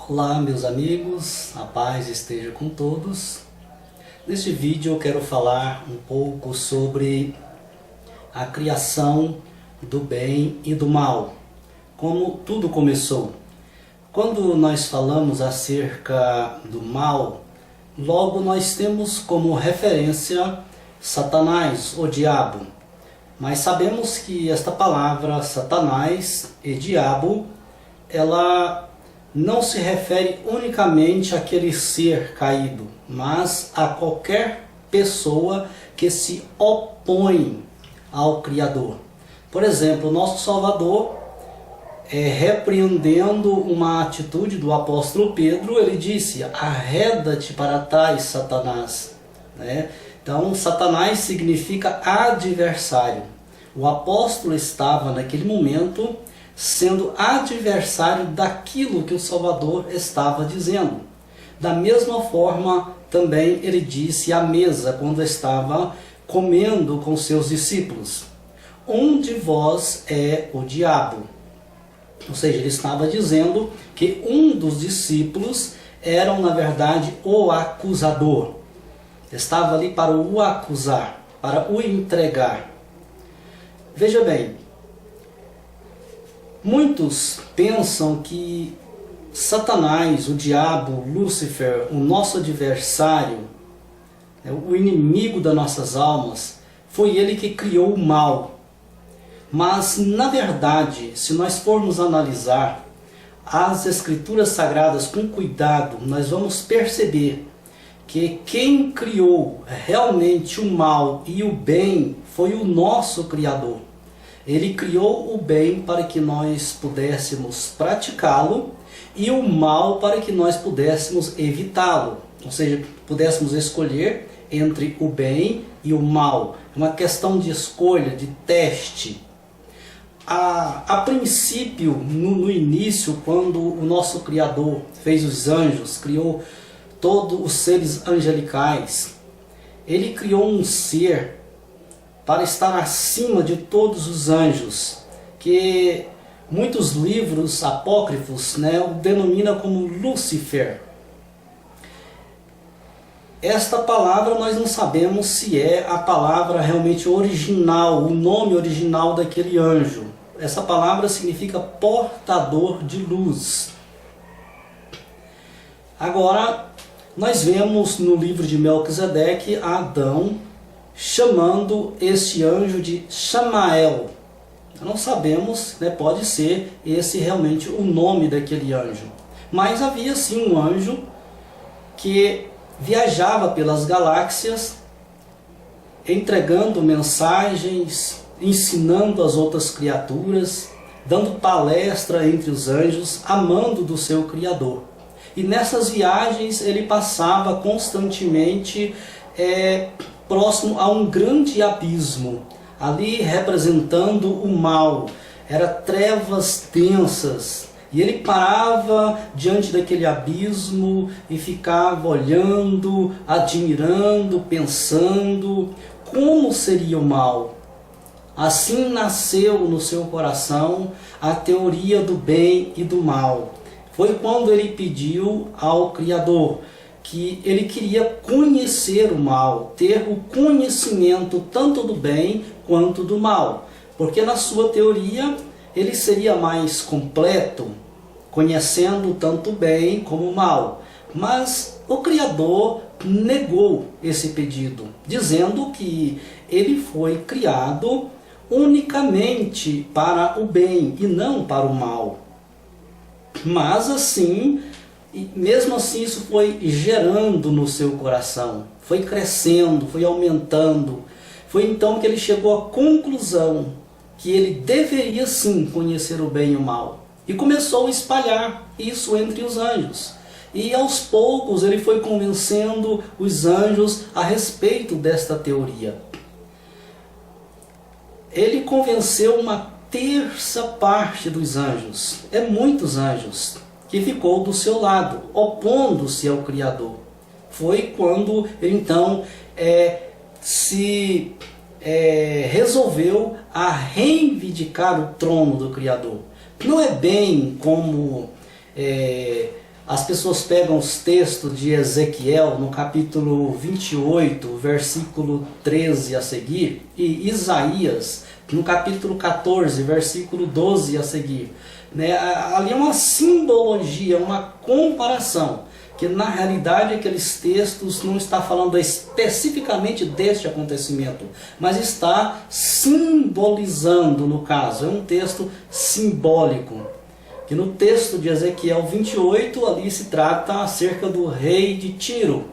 Olá meus amigos, a paz esteja com todos. Neste vídeo eu quero falar um pouco sobre a criação do bem e do mal, como tudo começou. Quando nós falamos acerca do mal, logo nós temos como referência Satanás, o diabo. Mas sabemos que esta palavra Satanás e diabo, ela não se refere unicamente àquele ser caído, mas a qualquer pessoa que se opõe ao Criador. Por exemplo, o nosso Salvador, repreendendo uma atitude do apóstolo Pedro, ele disse: arreda-te para trás, Satanás. Então, Satanás significa adversário. O apóstolo estava naquele momento sendo adversário daquilo que o Salvador estava dizendo. Da mesma forma, também ele disse à mesa, quando estava comendo com seus discípulos: um de vós é o diabo. Ou seja, ele estava dizendo que um dos discípulos era, na verdade, o acusador. Estava ali para o acusar, para o entregar. Veja bem, muitos pensam que Satanás, o diabo, Lúcifer, o nosso adversário, o inimigo das nossas almas, foi ele que criou o mal. Mas, na verdade, se nós formos analisar as Escrituras Sagradas com cuidado, nós vamos perceber que quem criou realmente o mal e o bem foi o nosso Criador. Ele criou o bem para que nós pudéssemos praticá-lo e o mal para que nós pudéssemos evitá-lo. Ou seja, pudéssemos escolher entre o bem e o mal. É uma questão de escolha, de teste. A princípio, no início, quando o nosso Criador fez os anjos, criou todos os seres angelicais, ele criou um ser para estar acima de todos os anjos, que muitos livros apócrifos o denominam como Lúcifer. Esta palavra nós não sabemos se é a palavra realmente original, o nome original daquele anjo. Essa palavra significa portador de luz. Agora, nós vemos no livro de Melquisedeque Adão chamando este anjo de Chamael. Não sabemos, pode ser esse realmente o nome daquele anjo. Mas havia sim um anjo que viajava pelas galáxias, entregando mensagens, ensinando as outras criaturas, dando palestra entre os anjos, amando do seu Criador. E nessas viagens ele passava constantemente próximo a um grande abismo, ali representando o mal. Era trevas densas. E ele parava diante daquele abismo e ficava olhando, admirando, pensando como seria o mal. Assim nasceu no seu coração a teoria do bem e do mal. Foi quando ele pediu ao Criador que ele queria conhecer o mal, ter o conhecimento tanto do bem quanto do mal. Porque na sua teoria ele seria mais completo, conhecendo tanto o bem como o mal. Mas o Criador negou esse pedido, dizendo que ele foi criado unicamente para o bem e não para o mal. Mas assim, mesmo assim, isso foi gerando no seu coração, foi crescendo, foi aumentando. Foi então que ele chegou à conclusão que ele deveria sim conhecer o bem e o mal. E começou a espalhar isso entre os anjos. E aos poucos ele foi convencendo os anjos a respeito desta teoria. Ele convenceu uma terça parte dos anjos, muitos anjos, que ficou do seu lado, opondo-se ao Criador. Foi quando ele então resolveu a reivindicar o trono do Criador. Não é bem como as pessoas pegam os textos de Ezequiel no capítulo 28, versículo 13 a seguir, e Isaías no capítulo 14, versículo 12 a seguir. Né? Ali é uma simbologia, uma comparação, que na realidade aqueles textos não está falando especificamente deste acontecimento, mas está simbolizando, no caso, é um texto simbólico. Que no texto de Ezequiel 28, ali se trata acerca do rei de Tiro.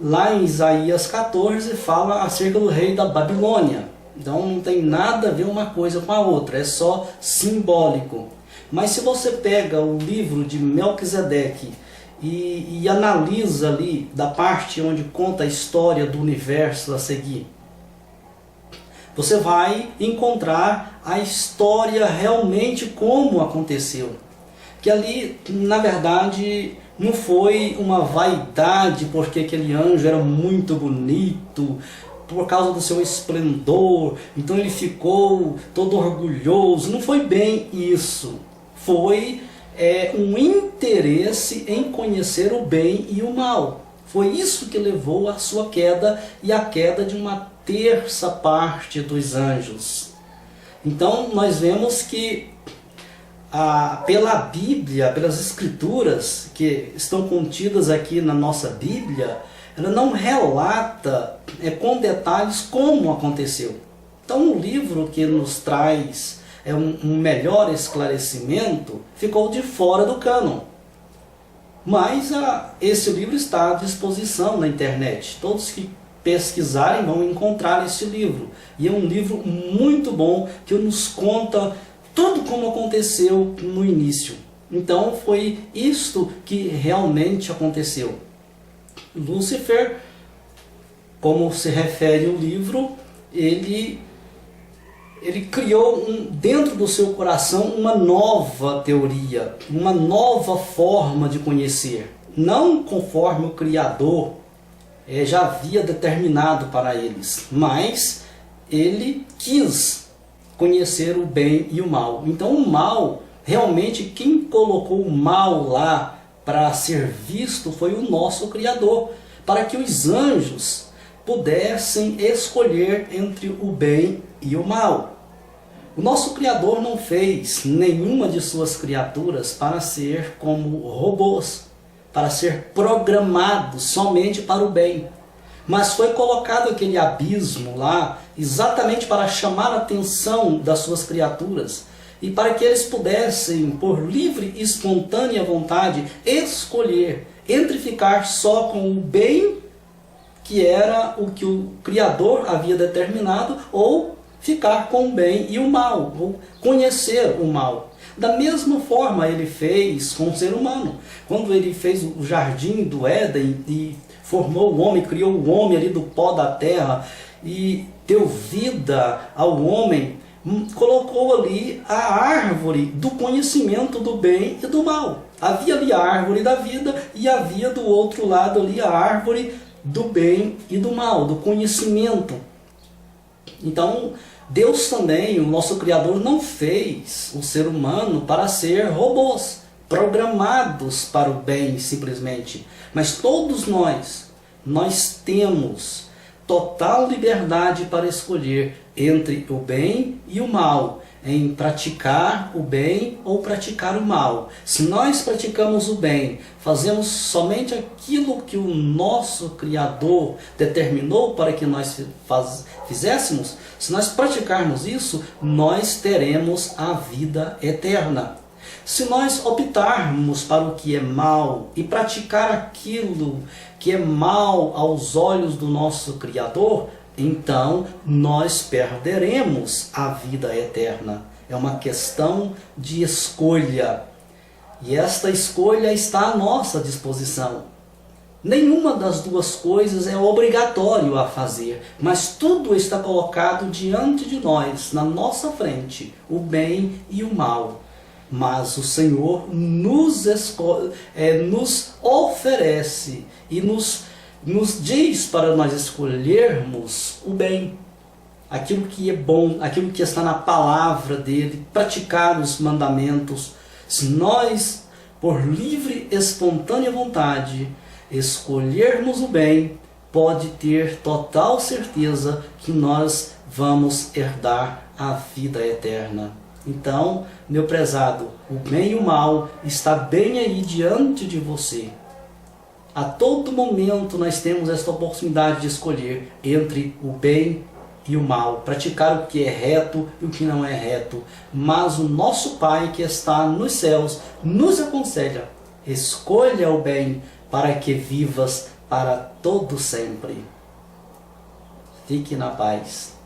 Lá em Isaías 14 fala acerca do rei da Babilônia. Então não tem nada a ver uma coisa com a outra, é só simbólico. Mas se você pega o livro de Melquisedeque e analisa ali da parte onde conta a história do universo a seguir, você vai encontrar a história realmente como aconteceu. Que ali, na verdade, não foi uma vaidade porque aquele anjo era muito bonito, por causa do seu esplendor, então ele ficou todo orgulhoso. Não foi bem isso. Foi um interesse em conhecer o bem e o mal. Foi isso que levou à sua queda e à queda de uma terça parte dos anjos. Então nós vemos que pela Bíblia, pelas escrituras que estão contidas aqui na nossa Bíblia, ela não relata com detalhes como aconteceu. Então o livro que nos traz um melhor esclarecimento ficou de fora do cânon. Mas esse livro está à disposição na internet. Todos que pesquisarem vão encontrar esse livro. E é um livro muito bom que nos conta tudo como aconteceu no início. Então foi isto que realmente aconteceu. Lúcifer, como se refere o livro, ele criou dentro do seu coração uma nova teoria, uma nova forma de conhecer. Não conforme o Criador já havia determinado para eles, mas ele quis conhecer o bem e o mal. Então o mal, realmente quem colocou o mal lá para ser visto foi o nosso Criador, para que os anjos pudessem escolher entre o bem e o mal. O nosso Criador não fez nenhuma de suas criaturas para ser como robôs, para ser programados somente para o bem. Mas foi colocado aquele abismo lá exatamente para chamar a atenção das suas criaturas e para que eles pudessem, por livre e espontânea vontade, escolher entre ficar só com o bem, que era o que o Criador havia determinado, ou ficar com o bem e o mal, ou conhecer o mal. Da mesma forma ele fez com o ser humano. Quando ele fez o jardim do Éden e formou o homem, criou o homem ali do pó da terra e deu vida ao homem, colocou ali a árvore do conhecimento do bem e do mal. Havia ali a árvore da vida e havia do outro lado ali a árvore do bem e do mal, do conhecimento. Então Deus também, o nosso Criador, não fez o ser humano para ser robôs, programados para o bem simplesmente. Mas todos nós temos total liberdade para escolher entre o bem e o mal, em praticar o bem ou praticar o mal. Se nós praticamos o bem, fazemos somente aquilo que o nosso Criador determinou para que nós fizéssemos, se nós praticarmos isso, nós teremos a vida eterna. Se nós optarmos para o que é mal e praticar aquilo que é mal aos olhos do nosso Criador, então nós perderemos a vida eterna. É uma questão de escolha. E esta escolha está à nossa disposição. Nenhuma das duas coisas é obrigatório a fazer, mas tudo está colocado diante de nós, na nossa frente, o bem e o mal. Mas o Senhor nos oferece e nos diz para nós escolhermos o bem, aquilo que é bom, aquilo que está na palavra dele, praticar os mandamentos. Se nós por livre e espontânea vontade, escolhermos o bem, pode ter total certeza que nós vamos herdar a vida eterna. Então, meu prezado, o bem e o mal está bem aí diante de você. A todo momento nós temos esta oportunidade de escolher entre o bem e o mal, praticar o que é reto e o que não é reto. Mas o nosso Pai que está nos céus nos aconselha: escolha o bem para que vivas para todo sempre. Fique na paz.